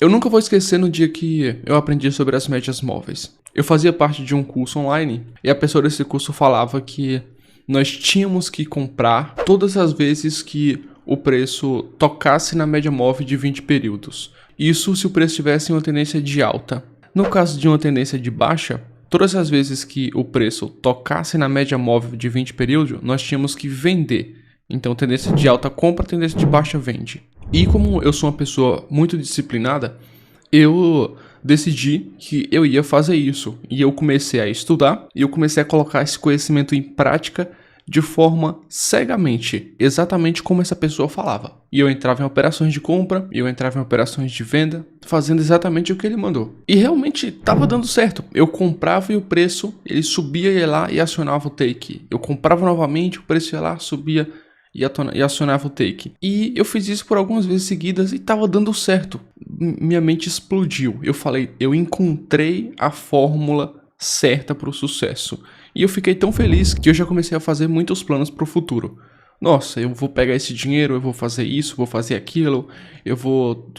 Eu nunca vou esquecer no dia que eu aprendi sobre as médias móveis. Eu fazia parte de um curso online e a pessoa desse curso falava que nós tínhamos que comprar todas as vezes que o preço tocasse na média móvel de 20 períodos. Isso se o preço tivesse uma tendência de alta. No caso de uma tendência de baixa, todas as vezes que o preço tocasse na média móvel de 20 períodos, nós tínhamos que vender. Então, tendência de alta compra, tendência de baixa vende. E como eu sou uma pessoa muito disciplinada, eu decidi que eu ia fazer isso. E eu comecei a estudar e eu comecei a colocar esse conhecimento em prática de forma cegamente, exatamente como essa pessoa falava. E eu entrava em operações de compra, e eu entrava em operações de venda, fazendo exatamente o que ele mandou. E realmente estava dando certo. Eu comprava e o preço, ele subia e ia lá e acionava o take. Eu comprava novamente, o preço ia lá, subia e acionava o take. E eu fiz isso por algumas vezes seguidas e estava dando certo. Minha mente explodiu. Eu falei, eu encontrei a fórmula certa para o sucesso. E eu fiquei tão feliz que eu já comecei a fazer muitos planos para o futuro. Nossa, eu vou pegar esse dinheiro, eu vou fazer isso, vou fazer aquilo,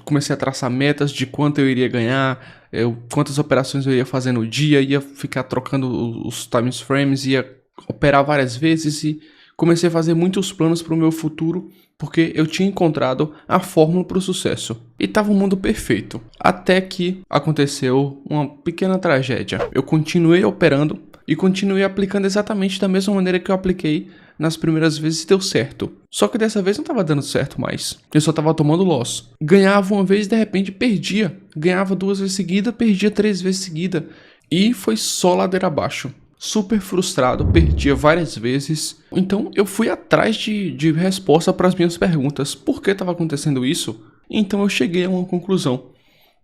comecei a traçar metas de quanto eu iria ganhar, quantas operações eu ia fazer no dia, ia ficar trocando os time frames, ia operar várias vezes e comecei a fazer muitos planos para o meu futuro, porque eu tinha encontrado a fórmula para o sucesso. E estava um mundo perfeito. Até que aconteceu uma pequena tragédia. Eu continuei operando e continuei aplicando exatamente da mesma maneira que eu apliquei nas primeiras vezes e deu certo. Só que dessa vez não estava dando certo mais. Eu só estava tomando loss. Ganhava uma vez e de repente perdia. Ganhava 2 vezes seguida, perdia 3 vezes seguida. E foi só ladeira abaixo. Super frustrado, perdia várias vezes. Então eu fui atrás de resposta para as minhas perguntas. Por que estava acontecendo isso? Então eu cheguei a uma conclusão.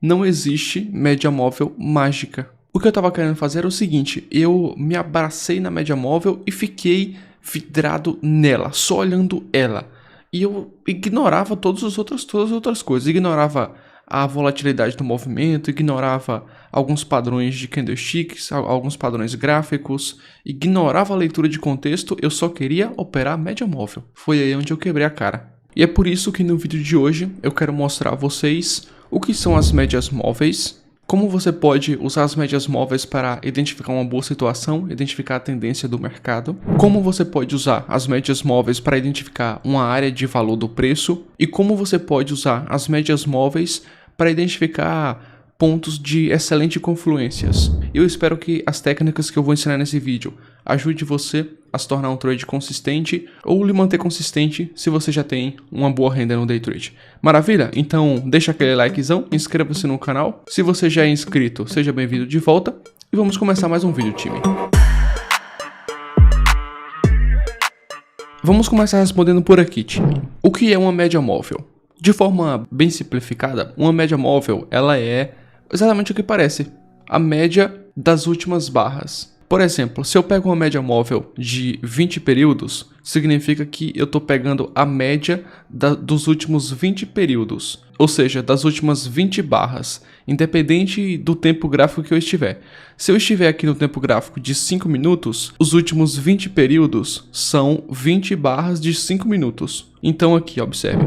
Não existe média móvel mágica. O que eu estava querendo fazer era o seguinte. Eu me abracei na média móvel e fiquei vidrado nela, só olhando ela. E eu ignorava todas as outras coisas. Ignorava a volatilidade do movimento, ignorava alguns padrões de candlesticks, alguns padrões gráficos, ignorava a leitura de contexto, eu só queria operar média móvel. Foi aí onde eu quebrei a cara. E é por isso que no vídeo de hoje eu quero mostrar a vocês o que são as médias móveis, como você pode usar as médias móveis para identificar uma boa situação, identificar a tendência do mercado, como você pode usar as médias móveis para identificar uma área de valor do preço e como você pode usar as médias móveis para identificar pontos de excelente confluências. Eu espero que as técnicas que eu vou ensinar nesse vídeo ajude você a se tornar um trade consistente ou lhe manter consistente se você já tem uma boa renda no day trade. Maravilha? Então deixa aquele likezão, inscreva-se no canal. Se você já é inscrito, seja bem-vindo de volta e vamos começar mais um vídeo, time. Vamos começar respondendo por aqui, time. O que é uma média móvel? De forma bem simplificada, uma média móvel ela é exatamente o que parece, a média das últimas barras. Por exemplo, se eu pego uma média móvel de 20 períodos, significa que eu estou pegando a média dos últimos 20 períodos, ou seja, das últimas 20 barras, independente do tempo gráfico que eu estiver. Se eu estiver aqui no tempo gráfico de 5 minutos, os últimos 20 períodos são 20 barras de 5 minutos. Então aqui, observe.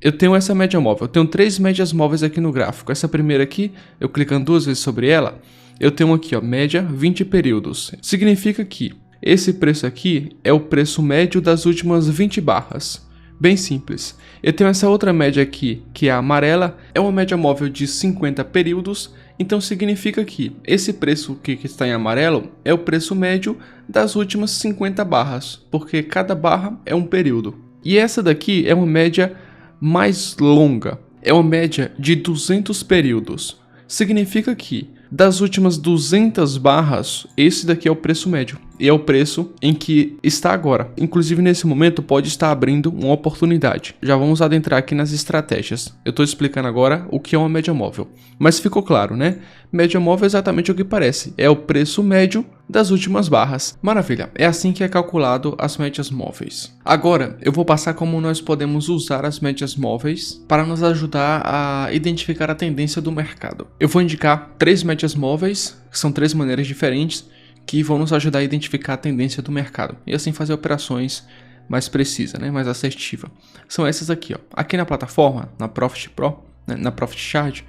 Eu tenho essa média móvel, eu tenho 3 médias móveis aqui no gráfico. Essa primeira aqui, eu clicando 2 vezes sobre ela, eu tenho aqui, ó, média 20 períodos. Significa que esse preço aqui é o preço médio das últimas 20 barras. Bem simples. Eu tenho essa outra média aqui, que é a amarela, é uma média móvel de 50 períodos. Então significa que esse preço que está em amarelo é o preço médio das últimas 50 barras, porque cada barra é um período. E essa daqui é uma média mais longa, é uma média de 200 períodos. Significa que das últimas 200 barras, esse daqui é o preço médio e é o preço em que está agora. Inclusive nesse momento pode estar abrindo uma oportunidade. Já vamos adentrar aqui nas estratégias. Eu estou explicando agora o que é uma média móvel, mas ficou claro, né? Média móvel é exatamente o que parece, é o preço médio das últimas barras. Maravilha, é assim que é calculado as médias móveis. Agora eu vou passar como nós podemos usar as médias móveis para nos ajudar a identificar a tendência do mercado. Eu vou indicar 3 médias móveis, que são 3 maneiras diferentes que vão nos ajudar a identificar a tendência do mercado e assim fazer operações mais precisas, né? Mais assertiva. São essas aqui, ó. Aqui na plataforma, na Profit Pro, né? Na Profit Chart,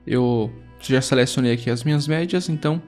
Eu já selecionei aqui as minhas médias, então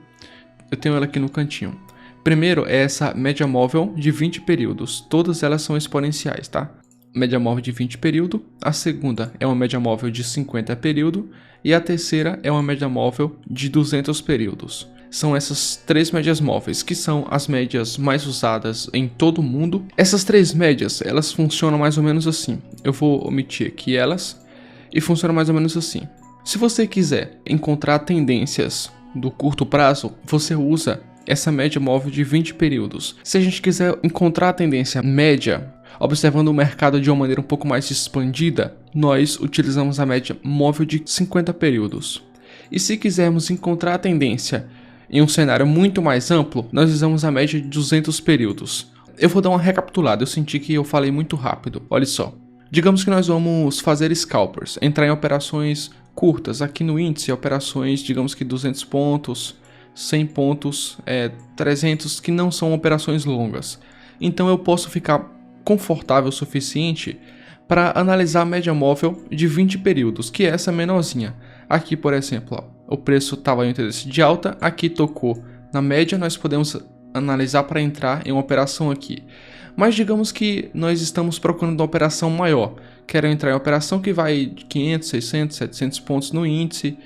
eu tenho ela aqui no cantinho. Primeiro é essa média móvel de 20 períodos, todas elas são exponenciais, tá? Média móvel de 20 período, a segunda é uma média móvel de 50 período e a terceira é uma média móvel de 200 períodos. São essas três médias móveis, que são as médias mais usadas em todo o mundo. Essas três médias, elas funcionam mais ou menos assim. Eu vou omitir aqui elas e funcionam mais ou menos assim. Se você quiser encontrar tendências do curto prazo, você usa essa média móvel de 20 períodos. Se a gente quiser encontrar a tendência média, observando o mercado de uma maneira um pouco mais expandida, nós utilizamos a média móvel de 50 períodos. E se quisermos encontrar a tendência em um cenário muito mais amplo, nós usamos a média de 200 períodos. Eu vou dar uma recapitulada, eu senti que eu falei muito rápido. Olha só. Digamos que nós vamos fazer scalpers, entrar em operações curtas. Aqui no índice, operações, digamos que 200 pontos, 100 pontos, 300, que não são operações longas. Então eu posso ficar confortável o suficiente para analisar a média móvel de 20 períodos, que é essa menorzinha. Aqui, por exemplo, ó, o preço estava em tendência de alta, aqui tocou na média, nós podemos analisar para entrar em uma operação aqui. Mas digamos que nós estamos procurando uma operação maior. Quero entrar em uma operação que vai de 500, 600, 700 pontos no índice,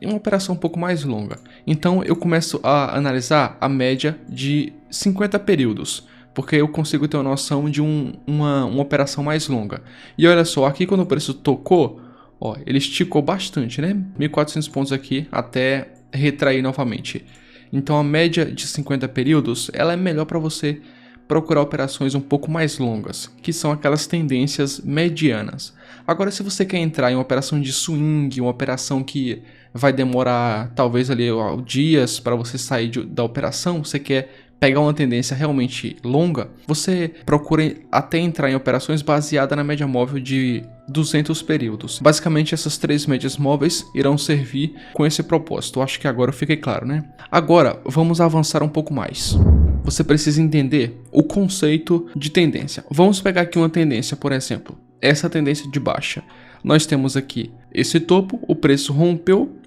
em uma operação um pouco mais longa. Então eu começo a analisar a média de 50 períodos, porque eu consigo ter uma noção de uma operação mais longa. E olha só, aqui quando o preço tocou, ó, ele esticou bastante, né? 1.400 pontos aqui até retrair novamente. Então a média de 50 períodos, ela é melhor para você procurar operações um pouco mais longas, que são aquelas tendências medianas. Agora, se você quer entrar em uma operação de swing, uma operação que vai demorar talvez ali dias para você sair da operação, você quer pegar uma tendência realmente longa, você procura até entrar em operações baseadas na média móvel de 200 períodos. Basicamente, essas três médias móveis irão servir com esse propósito. Acho que agora fiquei claro, né? Agora, vamos avançar um pouco mais. Você precisa entender o conceito de tendência. Vamos pegar aqui uma tendência, por exemplo, essa tendência de baixa. Nós temos aqui esse topo, o preço rompeu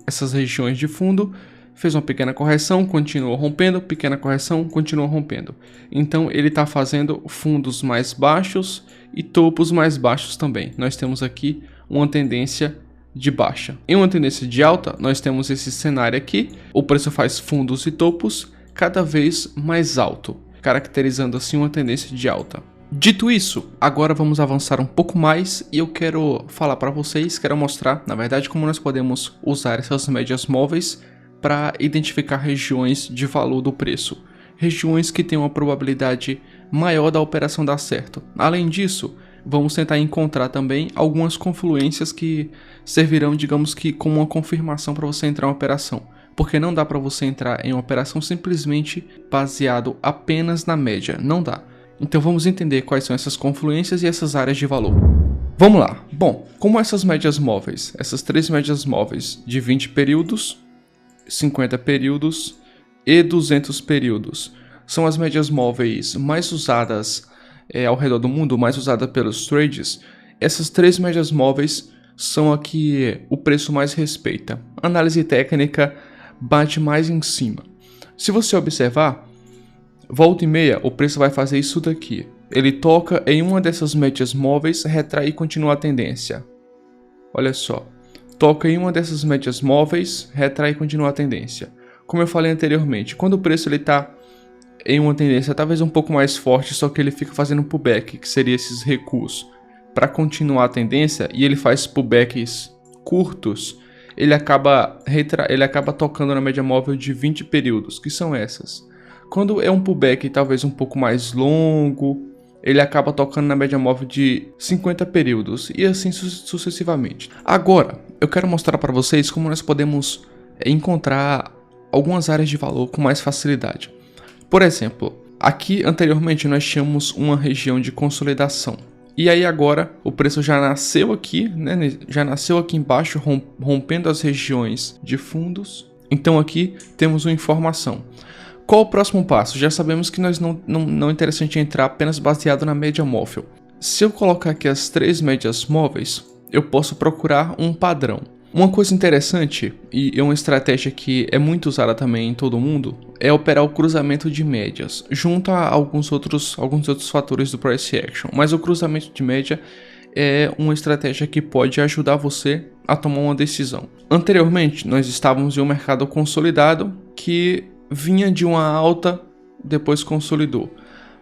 essas regiões de fundo, fez uma pequena correção, continuou rompendo, pequena correção, continuou rompendo. Então ele está fazendo fundos mais baixos e topos mais baixos também. Nós temos aqui uma tendência de baixa. Em uma tendência de alta, nós temos esse cenário aqui, o preço faz fundos e topos cada vez mais alto, caracterizando assim uma tendência de alta. Dito isso, agora vamos avançar um pouco mais e eu quero falar para vocês, quero mostrar, na verdade, como nós podemos usar essas médias móveis para identificar regiões de valor do preço, regiões que têm uma probabilidade maior da operação dar certo. Além disso, vamos tentar encontrar também algumas confluências que servirão, digamos que, como uma confirmação para você entrar em uma operação, porque não dá para você entrar em uma operação simplesmente baseado apenas na média, não dá. Então vamos entender quais são essas confluências e essas áreas de valor. Vamos lá. Bom, como essas médias móveis, essas três médias móveis de 20 períodos, 50 períodos e 200 períodos são as médias móveis mais usadas ao redor do mundo, mais usadas pelos trades, essas três médias móveis são a que o preço mais respeita. A análise técnica bate mais em cima. Se você observar, volta e meia, o preço vai fazer isso daqui. Ele toca em uma dessas médias móveis, retrai e continua a tendência. Olha só. Toca em uma dessas médias móveis, retrai e continua a tendência. Como eu falei anteriormente, quando o preço está em uma tendência talvez um pouco mais forte, só que ele fica fazendo pullback, que seria esses recuos, para continuar a tendência, e ele faz pullbacks curtos, ele acaba tocando na média móvel de 20 períodos, que são essas. Quando é um pullback talvez um pouco mais longo, ele acaba tocando na média móvel de 50 períodos e assim sucessivamente. Agora, eu quero mostrar para vocês como nós podemos encontrar algumas áreas de valor com mais facilidade. Por exemplo, aqui anteriormente nós tínhamos uma região de consolidação. E aí agora o preço já nasceu aqui, né? Já nasceu aqui embaixo, rompendo as regiões de fundos. Então aqui temos uma informação. Qual o próximo passo? Já sabemos que não é interessante entrar apenas baseado na média móvel. Se eu colocar aqui as três médias móveis, eu posso procurar um padrão. Uma coisa interessante, e é uma estratégia que é muito usada também em todo mundo, é operar o cruzamento de médias, junto a alguns outros fatores do Price Action. Mas o cruzamento de média é uma estratégia que pode ajudar você a tomar uma decisão. Anteriormente, nós estávamos em um mercado consolidado que vinha de uma alta, depois consolidou.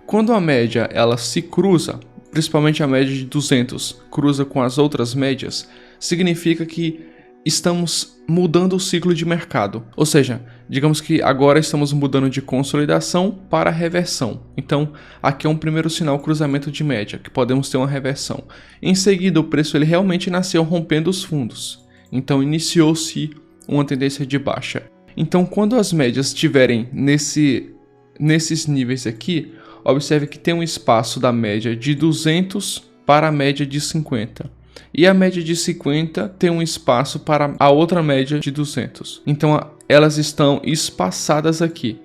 Quando a média ela se cruza, principalmente a média de 200 cruza com as outras médias, significa que estamos mudando o ciclo de mercado. Ou seja, digamos que agora estamos mudando de consolidação para reversão. Então, aqui é um primeiro sinal cruzamento de média, que podemos ter uma reversão. Em seguida, o preço ele realmente nasceu rompendo os fundos. Então, iniciou-se uma tendência de baixa. Então, quando as médias estiverem nesses níveis aqui, observe que tem um espaço da média de 200 para a média de 50. E a média de 50 tem um espaço para a outra média de 200. Então elas estão espaçadas aqui.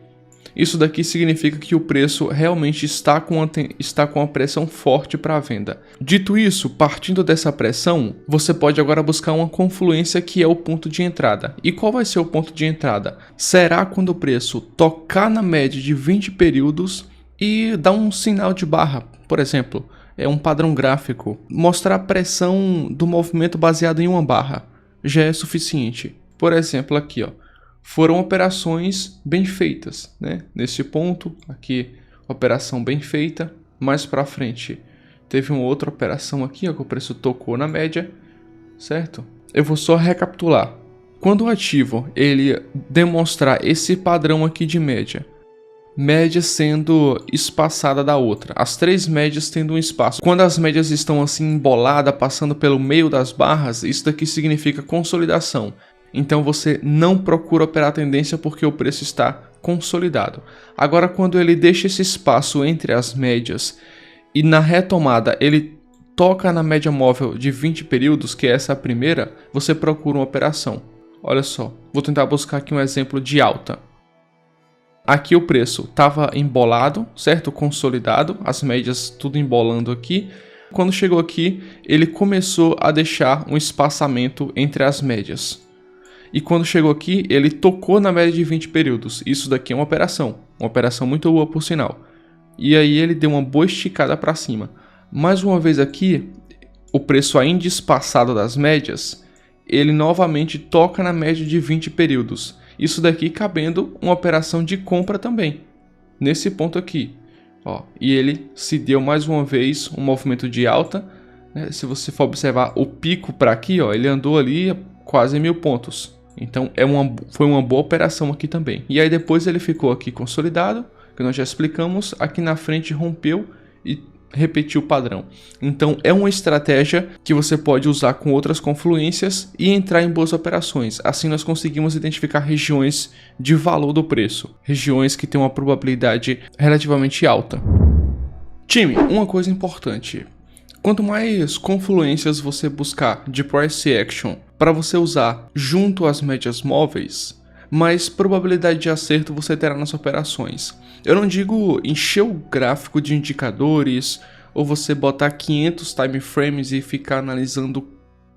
Isso daqui significa que o preço realmente está com uma pressão forte para a venda. Dito isso, partindo dessa pressão, você pode agora buscar uma confluência que é o ponto de entrada. E qual vai ser o ponto de entrada? Será quando o preço tocar na média de 20 períodos e dar um sinal de barra, por exemplo. É um padrão gráfico, mostrar a pressão do movimento baseado em uma barra já é suficiente. Por exemplo, aqui, ó, foram operações bem feitas, né? Nesse ponto, aqui, operação bem feita. Mais para frente, teve uma outra operação aqui, ó, que o preço tocou na média, certo? Eu vou só recapitular. Quando o ativo ele demonstrar esse padrão aqui de média sendo espaçada da outra, as três médias tendo um espaço. Quando as médias estão assim emboladas, passando pelo meio das barras, isso daqui significa consolidação. Então você não procura operar a tendência porque o preço está consolidado. Agora, quando ele deixa esse espaço entre as médias e na retomada ele toca na média móvel de 20 períodos, que é essa primeira, você procura uma operação. Olha só, vou tentar buscar aqui um exemplo de alta. Aqui o preço estava embolado, certo? Consolidado, as médias tudo embolando aqui. Quando chegou aqui, ele começou a deixar um espaçamento entre as médias. E quando chegou aqui, ele tocou na média de 20 períodos. Isso daqui é uma operação muito boa por sinal. E aí ele deu uma boa esticada para cima. Mais uma vez aqui, o preço ainda espaçado das médias, ele novamente toca na média de 20 períodos. Isso daqui cabendo uma operação de compra também, nesse ponto aqui. Ó, e ele se deu mais uma vez um movimento de alta, né? Se você for observar o pico para aqui, ó, ele andou ali quase 1000 pontos. Então foi uma boa operação aqui também. E aí depois ele ficou aqui consolidado, que nós já explicamos, aqui na frente rompeu e repetiu o padrão. Então é uma estratégia que você pode usar com outras confluências e entrar em boas operações. Assim nós conseguimos identificar regiões de valor do preço, regiões que têm uma probabilidade relativamente alta. Time, uma coisa importante: quanto mais confluências você buscar de price action para você usar junto às médias móveis, mais probabilidade de acerto você terá nas operações. Eu não digo encher o gráfico de indicadores ou você botar 500 time frames e ficar analisando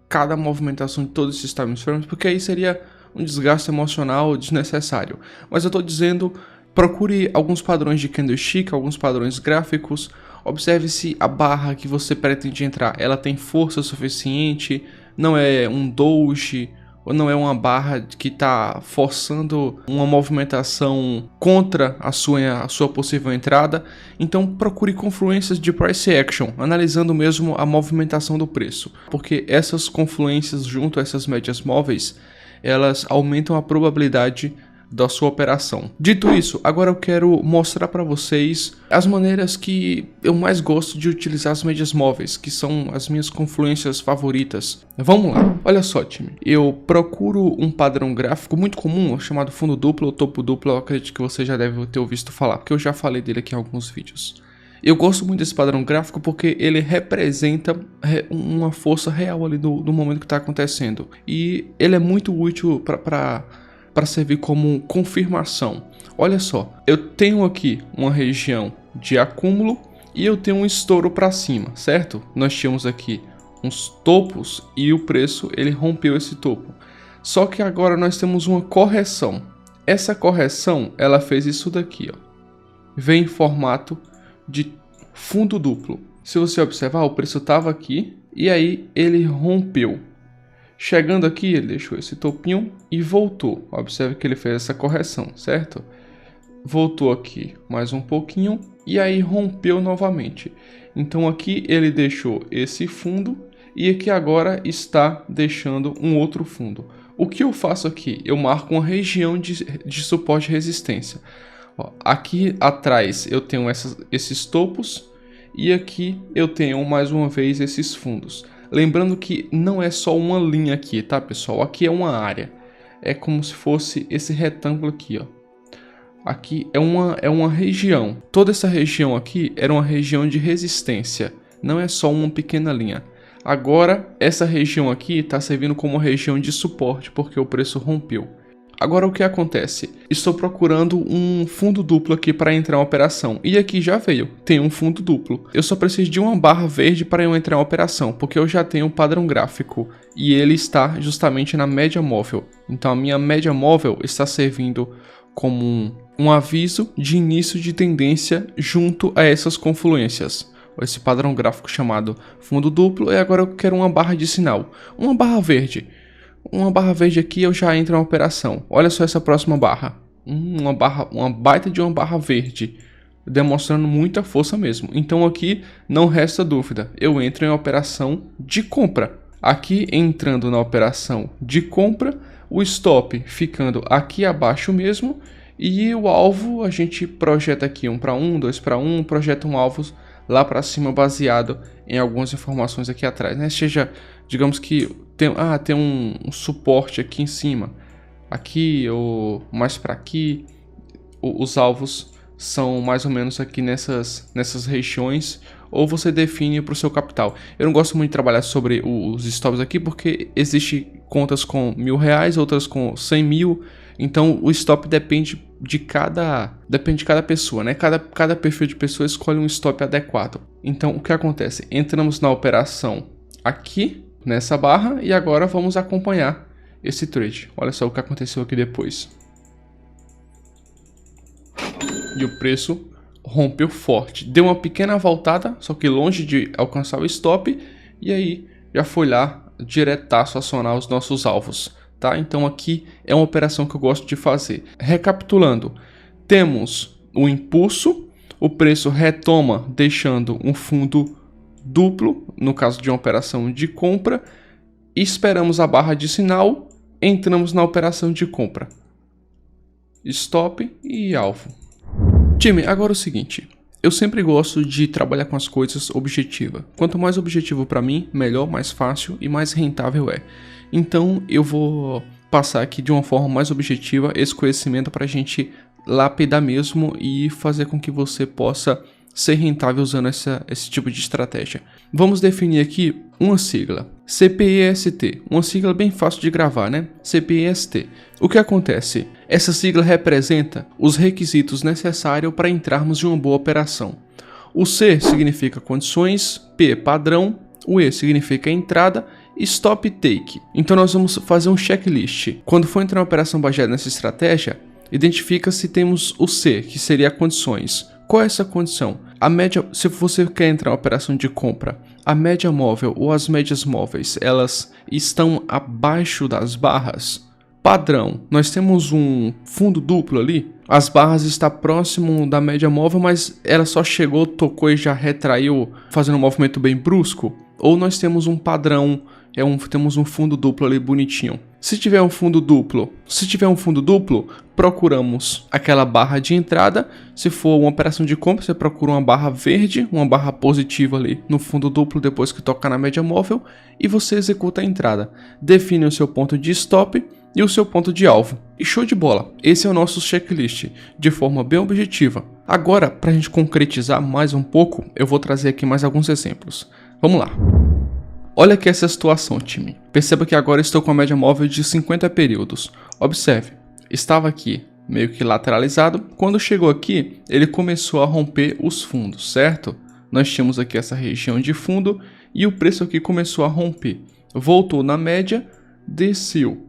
cada movimentação de todos esses time frames, porque aí seria um desgaste emocional desnecessário. Mas eu estou dizendo, procure alguns padrões de candlestick, alguns padrões gráficos, observe se a barra que você pretende entrar, ela tem força suficiente, não é um doji, ou não é uma barra que está forçando uma movimentação contra a sua possível entrada. Então procure confluências de price action, analisando mesmo a movimentação do preço, porque essas confluências junto a essas médias móveis, elas aumentam a probabilidade da sua operação. Dito isso, agora eu quero mostrar para vocês as maneiras que eu mais gosto de utilizar as médias móveis, que são as minhas confluências favoritas. Vamos lá, olha só, time. Eu procuro um padrão gráfico muito comum, chamado fundo duplo ou topo duplo. Eu acredito que você já deve ter ouvido falar, porque eu já falei dele aqui em alguns vídeos. Eu gosto muito desse padrão gráfico porque ele representa uma força real ali no momento que está acontecendo. E ele é muito útil para servir como confirmação. Olha só, eu tenho aqui uma região de acúmulo e eu tenho um estouro para cima, certo? Nós tínhamos aqui uns topos e o preço ele rompeu esse topo. Só que agora nós temos uma correção. Essa correção ela fez isso daqui, ó. Vem em formato de fundo duplo. Se você observar, o preço estava aqui e aí ele rompeu. Chegando aqui, ele deixou esse topinho e voltou. Observe que ele fez essa correção, certo? Voltou aqui mais um pouquinho e aí rompeu novamente. Então aqui ele deixou esse fundo e aqui agora está deixando um outro fundo. O que eu faço aqui? Eu marco uma região de suporte e resistência. Ó, aqui atrás eu tenho esses topos e aqui eu tenho mais uma vez esses fundos. Lembrando que não é só uma linha aqui, tá pessoal? Aqui é uma área. É como se fosse esse retângulo aqui, ó. Aqui é uma região. Toda essa região aqui era uma região de resistência. Não é só uma pequena linha. Agora, essa região aqui está servindo como região de suporte, porque o preço rompeu. Agora, o que acontece? Estou procurando um fundo duplo aqui para entrar em operação. E aqui já veio, tem um fundo duplo. Eu só preciso de uma barra verde para eu entrar em operação, porque eu já tenho um padrão gráfico. E ele está justamente na média móvel. Então, a minha média móvel está servindo como um aviso de início de tendência junto a essas confluências. Esse padrão gráfico chamado fundo duplo, e agora eu quero uma barra de sinal, uma barra verde. Uma barra verde aqui eu já entro em operação. Olha só essa próxima barra. Uma baita de uma barra verde, demonstrando muita força mesmo. Então aqui não resta dúvida, eu entro em operação de compra. Aqui entrando na operação de compra, o stop ficando aqui abaixo mesmo. E o alvo a gente projeta aqui 1 para 1, 2 para 1, projeta um alvo lá para cima baseado em algumas informações aqui atrás, né? Seja, digamos que tem um suporte aqui em cima, aqui ou mais para aqui. Os alvos são mais ou menos aqui nessas regiões, ou você define para o seu capital. Eu não gosto muito de trabalhar sobre os stops aqui porque existe contas com R$1.000, outras com 100 mil. Então o stop depende de cada pessoa, né? Cada perfil de pessoa escolhe um stop adequado. Então o que acontece? Entramos na operação aqui nessa barra e agora vamos acompanhar esse trade. Olha só o que aconteceu aqui depois. E o preço rompeu forte, deu uma pequena voltada, só que longe de alcançar o stop, e aí já foi lá diretaço acionar os nossos alvos. Tá? Então aqui é uma operação que eu gosto de fazer. Recapitulando, temos o impulso, o preço retoma deixando um fundo duplo, no caso de uma operação de compra, esperamos a barra de sinal, entramos na operação de compra. Stop e alvo. Time, agora é o seguinte, eu sempre gosto de trabalhar com as coisas objetiva. Quanto mais objetivo para mim, melhor, mais fácil e mais rentável é. Então eu vou passar aqui de uma forma mais objetiva esse conhecimento para a gente lapidar mesmo e fazer com que você possa ser rentável usando esse tipo de estratégia. Vamos definir aqui uma sigla, CPIST, uma sigla bem fácil de gravar, né? CPIST. O que acontece? Essa sigla representa os requisitos necessários para entrarmos em uma boa operação. O C significa condições, P padrão, o E significa entrada, stop take. Então nós vamos fazer um checklist. Quando for entrar uma operação baseada nessa estratégia, identifica se temos o C, que seria condições. Qual é essa condição? A média, se você quer entrar em uma operação de compra, a média móvel ou as médias móveis, elas estão abaixo das barras. Padrão, nós temos um fundo duplo ali, as barras estão próximo da média móvel, mas ela só chegou, tocou e já retraiu, fazendo um movimento bem brusco. Ou nós temos um padrão, temos um fundo duplo ali bonitinho. Se tiver um fundo duplo, procuramos aquela barra de entrada. Se for uma operação de compra, você procura uma barra verde, uma barra positiva ali no fundo duplo depois que tocar na média móvel e você executa a entrada. Define o seu ponto de stop e o seu ponto de alvo. E show de bola! Esse é o nosso checklist, de forma bem objetiva. Agora, para a gente concretizar mais um pouco, eu vou trazer aqui mais alguns exemplos. Vamos lá! Olha aqui essa situação, time. Perceba que agora estou com a média móvel de 50 períodos. Observe, estava aqui meio que lateralizado. Quando chegou aqui, ele começou a romper os fundos, certo? Nós tínhamos aqui essa região de fundo e o preço aqui começou a romper. Voltou na média, desceu,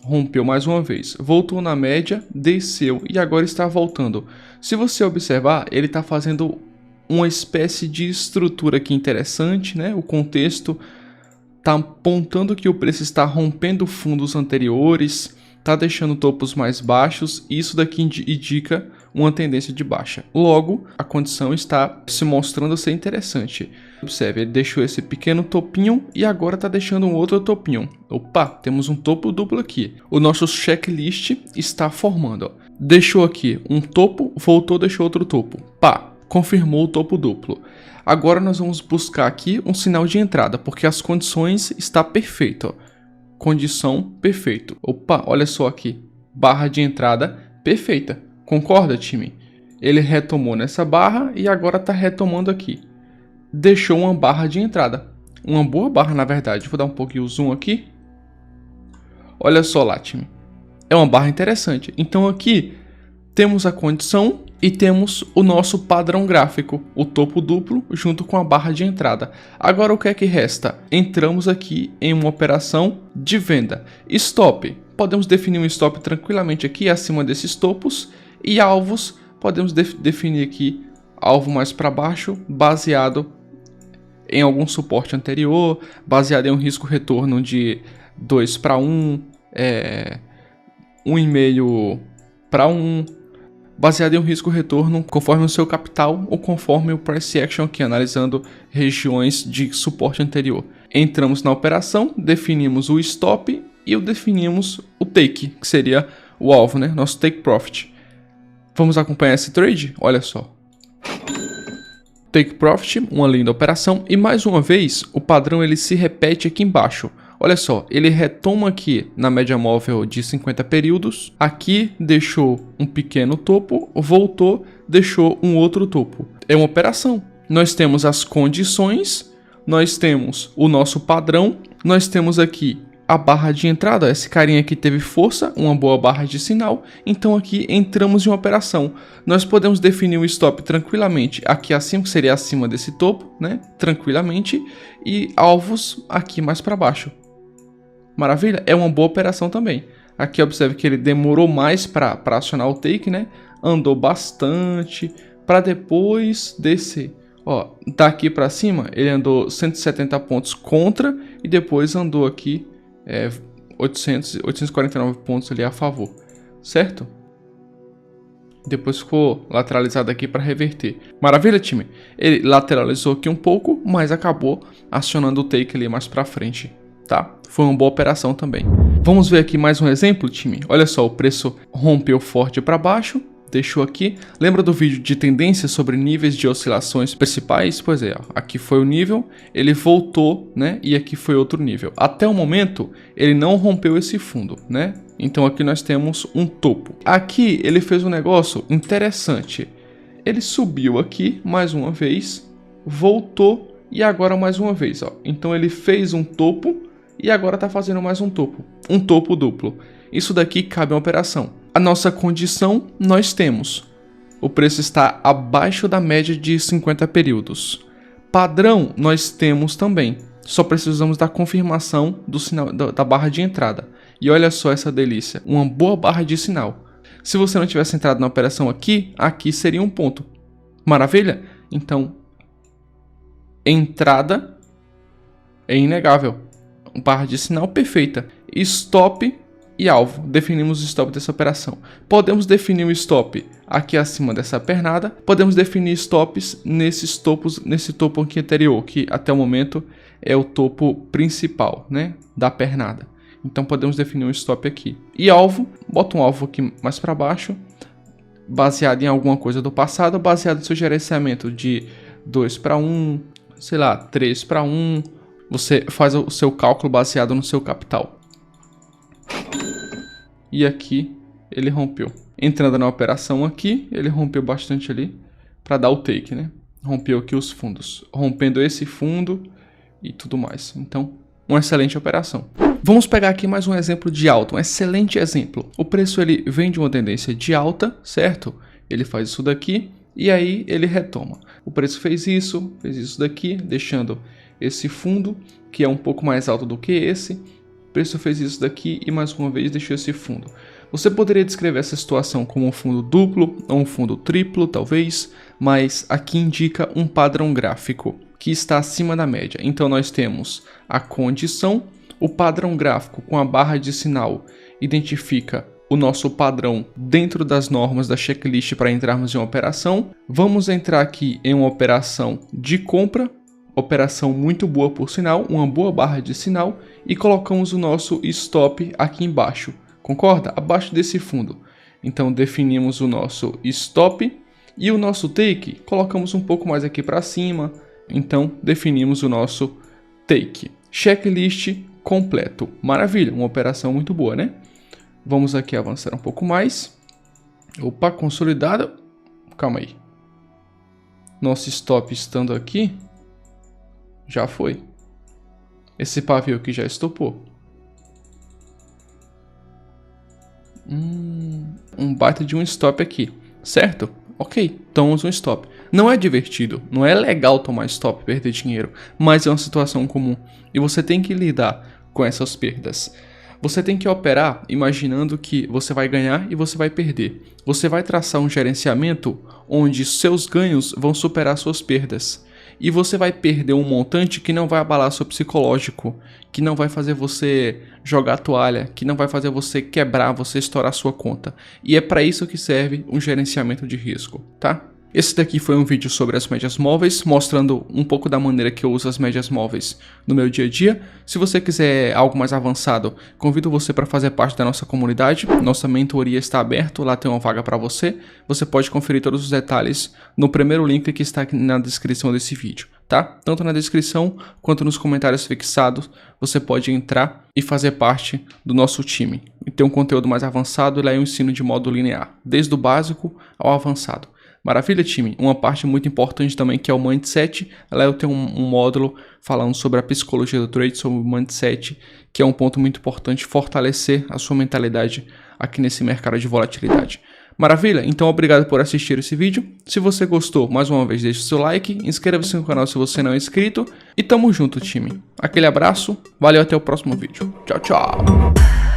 rompeu mais uma vez, voltou na média, desceu e agora está voltando. Se você observar, ele está fazendo uma espécie de estrutura aqui interessante, né? O contexto está apontando que o preço está rompendo fundos anteriores, está deixando topos mais baixos, e isso daqui indica uma tendência de baixa. Logo, a condição está se mostrando ser interessante. Observe, ele deixou esse pequeno topinho e agora está deixando um outro topinho. Opa, temos um topo duplo aqui. O nosso checklist está formando. Ó. Deixou aqui um topo, voltou, deixou outro topo. Pá, confirmou o topo duplo. Agora nós vamos buscar aqui um sinal de entrada, porque as condições estão perfeitas. Condição perfeito. Opa, olha só aqui. Barra de entrada perfeita. Concorda, time? Ele retomou nessa barra e agora está retomando aqui. Deixou uma barra de entrada. Uma boa barra, na verdade. Vou dar um pouquinho o zoom aqui. Olha só lá, time. É uma barra interessante. Então aqui temos a condição e temos o nosso padrão gráfico, o topo duplo junto com a barra de entrada. Agora o que é que resta? Entramos aqui em uma operação de venda. Stop. Podemos definir um stop tranquilamente aqui acima desses topos. E alvos, podemos definir aqui alvo mais para baixo, baseado em algum suporte anterior, baseado em um risco retorno de 2 para 1, 1,5 para 1, baseado em um risco retorno conforme o seu capital ou conforme o price action aqui, analisando regiões de suporte anterior. Entramos na operação, definimos o stop e definimos o take, que seria o alvo, né? Nosso take profit. Vamos acompanhar esse trade? Olha só. Take profit, uma linda operação. E mais uma vez, o padrão ele se repete aqui embaixo. Olha só, ele retoma aqui na média móvel de 50 períodos. Aqui deixou um pequeno topo, voltou, deixou um outro topo. É uma operação. Nós temos as condições, nós temos o nosso padrão, nós temos aqui a barra de entrada, esse carinha aqui teve força, uma boa barra de sinal, então aqui entramos em uma operação. Nós podemos definir o stop tranquilamente aqui acima, que seria acima desse topo, né? Tranquilamente, e alvos aqui mais para baixo. Maravilha? É uma boa operação também. Aqui observe que ele demorou mais para acionar o take, né? Andou bastante, para depois descer. Ó, daqui para cima ele andou 170 pontos contra e depois andou aqui 849 pontos ali a favor, certo? Depois ficou lateralizado aqui para reverter. Maravilha, time? Ele lateralizou aqui um pouco, mas acabou acionando o take ali mais para frente, tá? Foi uma boa operação também. Vamos ver aqui mais um exemplo, time? Olha só, o preço rompeu forte para baixo, deixou aqui. Lembra do vídeo de tendência sobre níveis de oscilações principais? Pois é, ó, aqui foi o nível, ele voltou, né? E aqui foi outro nível. Até o momento, ele não rompeu esse fundo, né? Então aqui nós temos um topo. Aqui ele fez um negócio interessante. Ele subiu aqui mais uma vez, voltou e agora mais uma vez, ó. Então ele fez um topo e agora está fazendo mais um topo duplo. Isso daqui cabe uma operação. A nossa condição nós temos. O preço está abaixo da média de 50 períodos. Padrão nós temos também. Só precisamos da confirmação do sinal da barra de entrada. E olha só essa delícia, uma boa barra de sinal. Se você não tivesse entrado na operação aqui, aqui seria um ponto. Maravilha? Então, entrada é inegável. Barra de sinal perfeita. Stop e alvo. Definimos o stop dessa operação. Podemos definir o stop aqui acima dessa pernada. Podemos definir stops nesse topo aqui anterior, que até o momento é o topo principal, né, da pernada. Então podemos definir um stop aqui. E alvo, bota um alvo aqui mais para baixo, baseado em alguma coisa do passado, baseado no seu gerenciamento de 2 para 1, sei lá, 3 para 1. Você faz o seu cálculo baseado no seu capital. E aqui ele rompeu. Entrando na operação aqui, ele rompeu bastante ali para dar o take, né? Rompeu aqui os fundos, rompendo esse fundo e tudo mais. Então, uma excelente operação. Vamos pegar aqui mais um exemplo de alta, um excelente exemplo. O preço ele vem de uma tendência de alta, certo? Ele faz isso daqui e aí ele retoma. O preço fez isso daqui, deixando esse fundo, que é um pouco mais alto do que esse. O preço fez isso daqui e mais uma vez deixou esse fundo. Você poderia descrever essa situação como um fundo duplo ou um fundo triplo, talvez, mas aqui indica um padrão gráfico que está acima da média. Então nós temos a condição, o padrão gráfico com a barra de sinal identifica o nosso padrão dentro das normas da checklist para entrarmos em uma operação. Vamos entrar aqui em uma operação de compra, operação muito boa por sinal, uma boa barra de sinal, e colocamos o nosso stop aqui embaixo, concorda? Abaixo desse fundo. Então definimos o nosso stop e o nosso take, colocamos um pouco mais aqui para cima, então definimos o nosso take. Checklist completo. Maravilha, uma operação muito boa, né? Vamos aqui avançar um pouco mais. Opa, consolidada. Calma aí. Nosso stop estando aqui. Já foi. Esse pavio aqui já estopou. Um baita de um stop aqui. Certo? Ok, tomamos um stop. Não é divertido, não é legal tomar stop e perder dinheiro, mas é uma situação comum. E você tem que lidar com essas perdas. Você tem que operar imaginando que você vai ganhar e você vai perder. Você vai traçar um gerenciamento onde seus ganhos vão superar suas perdas. E você vai perder um montante que não vai abalar seu psicológico, que não vai fazer você jogar a toalha, que não vai fazer você quebrar, você estourar sua conta. E é para isso que serve um gerenciamento de risco, tá? Esse daqui foi um vídeo sobre as médias móveis, mostrando um pouco da maneira que eu uso as médias móveis no meu dia a dia. Se você quiser algo mais avançado, convido você para fazer parte da nossa comunidade. Nossa mentoria está aberta, lá tem uma vaga para você. Você pode conferir todos os detalhes no primeiro link que está aqui na descrição desse vídeo, tá? Tanto na descrição quanto nos comentários fixados, você pode entrar e fazer parte do nosso time. E ter um conteúdo mais avançado, lá eu ensino de modo linear, desde o básico ao avançado. Maravilha, time? Uma parte muito importante também que é o mindset. Lá eu tenho um módulo falando sobre a psicologia do trade, sobre o mindset, que é um ponto muito importante, fortalecer a sua mentalidade aqui nesse mercado de volatilidade. Maravilha? Então obrigado por assistir esse vídeo. Se você gostou, mais uma vez deixe seu like, inscreva-se no canal se você não é inscrito e tamo junto, time. Aquele abraço, valeu, até o próximo vídeo. Tchau, tchau!